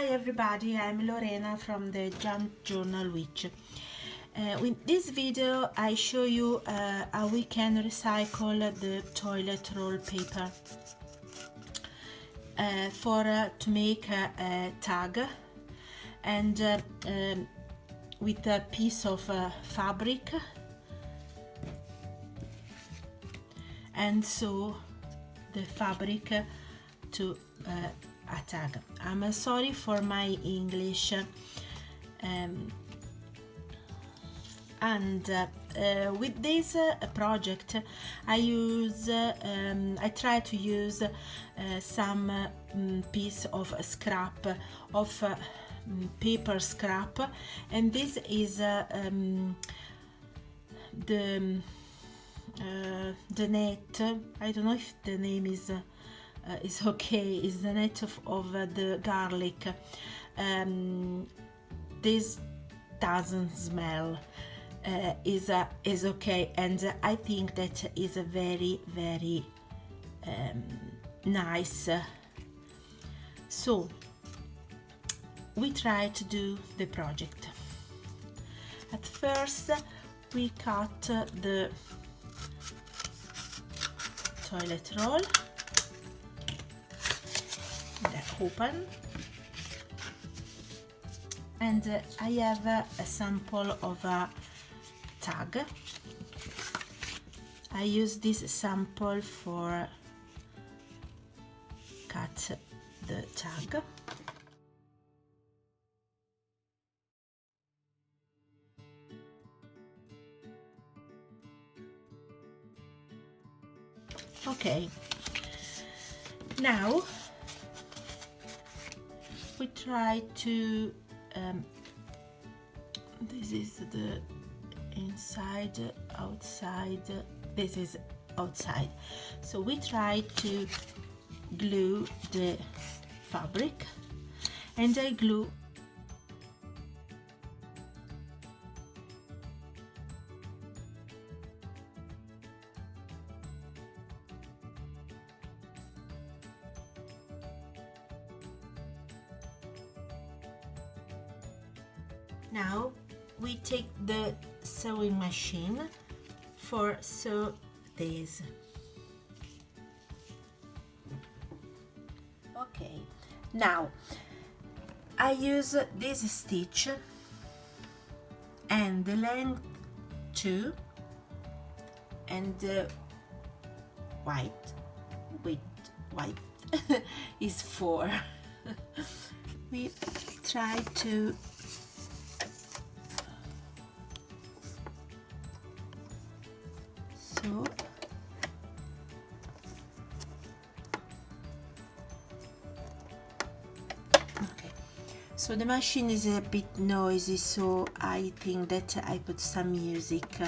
Hi everybody, I'm Lorena from the JunkJournal Witch. With this video I show you how we can recycle the toilet roll paper to make a tag, and with a piece of fabric and sew the fabric to a tag. I'm sorry for my English, and with this project I try to use some piece of scrap of paper scrap, and this is the net. I don't know if the name is okay. Is the net of the garlic. This doesn't smell. Is okay, and I think that is a very nice. So we try to do the project. At first we cut the toilet roll, open, and I have a sample of a tag. I use this sample for cut the tag. Okay, now we try to this is the inside, outside, this is outside, so we try to glue the fabric, and I glue now. We take the sewing machine for sew this. Okay, now I use this stitch and the length 2 and the width is 4. We try to sew. Okay, so the machine is a bit noisy, so I think that I put some music.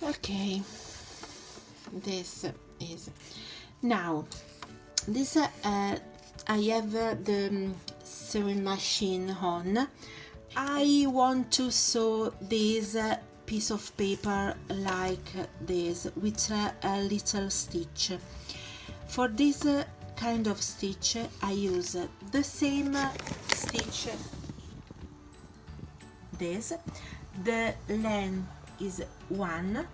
Okay, this is now this I have the sewing machine on. I want to sew this piece of paper like this with a little stitch. For this kind of stitch I use the same stitch. This, the length is 1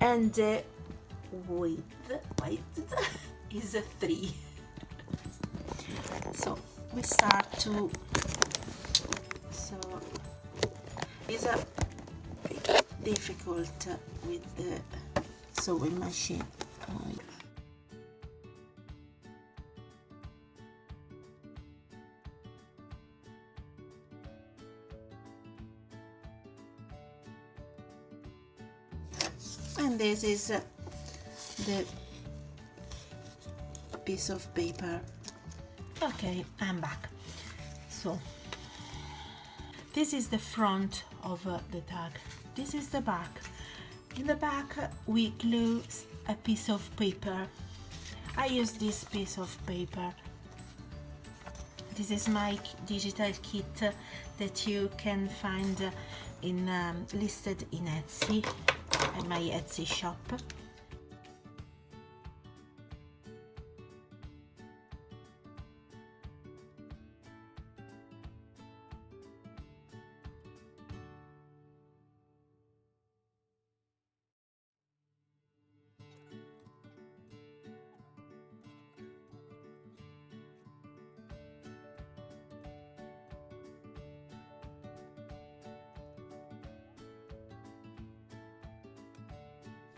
and the width is 3. So we start to sew. It's a bit difficult with the sewing machine. And this is the piece of paper. Okay, I'm back. So this is the front of the tag. This is the back. In the back we glue a piece of paper. I use this piece of paper This is my digital kit that you can find in listed in Etsy, at my Etsy shop.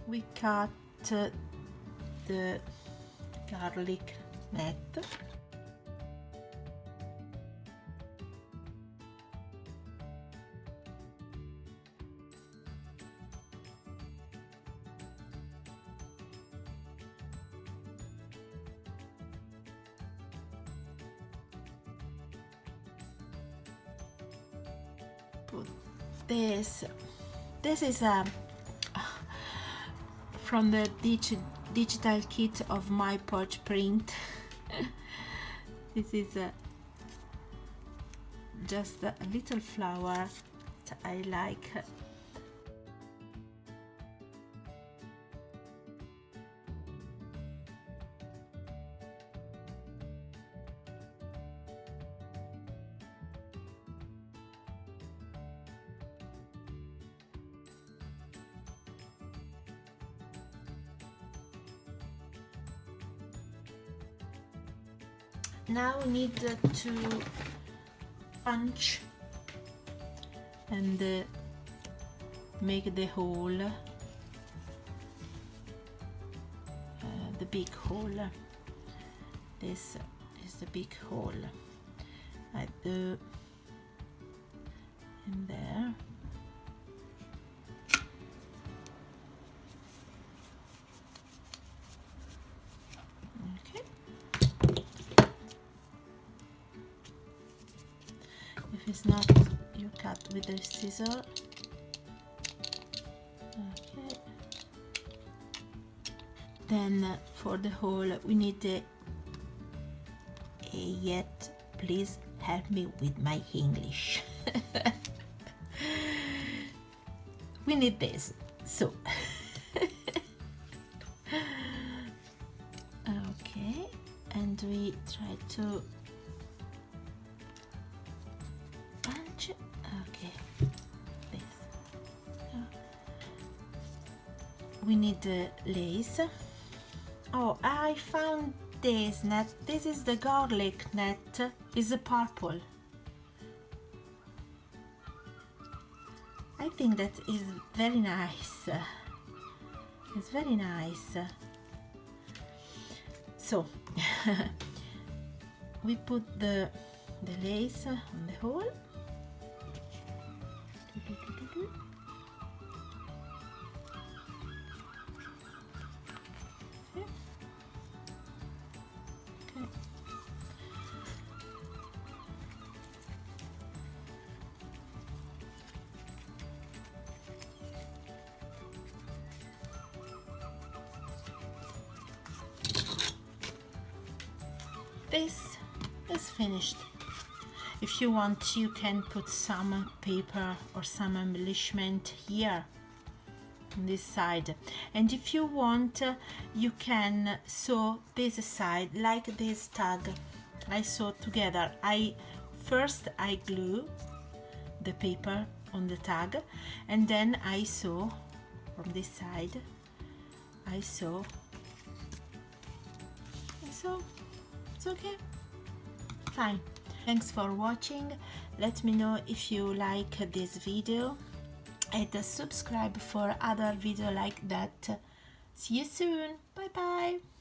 We cut the garlic net. Put this. This is a from the digital kit of my porch print. This is just a little flower that I like. Now we need to punch and make the hole, the big hole. This is the big hole. I do in there. If it's not, you cut with the scissor. Okay. Then for the hole we need yet please help me with my English. We need this, so okay, and we try to punch. Okay, this. We need the lace. Oh, I found this net. This is the garlic net. Is a purple. I think that is very nice. It's very nice. So we put the lace on the hole. This is finished. If you want, you can put some paper or some embellishment here on this side, and if you want, you can sew this side like this tag. I sew together. First I glue the paper on the tag, and then I sew from this side. I sew. So it's okay, fine. Thanks for watching. Let me know if you like this video and subscribe for other video like that. See you soon. Bye bye.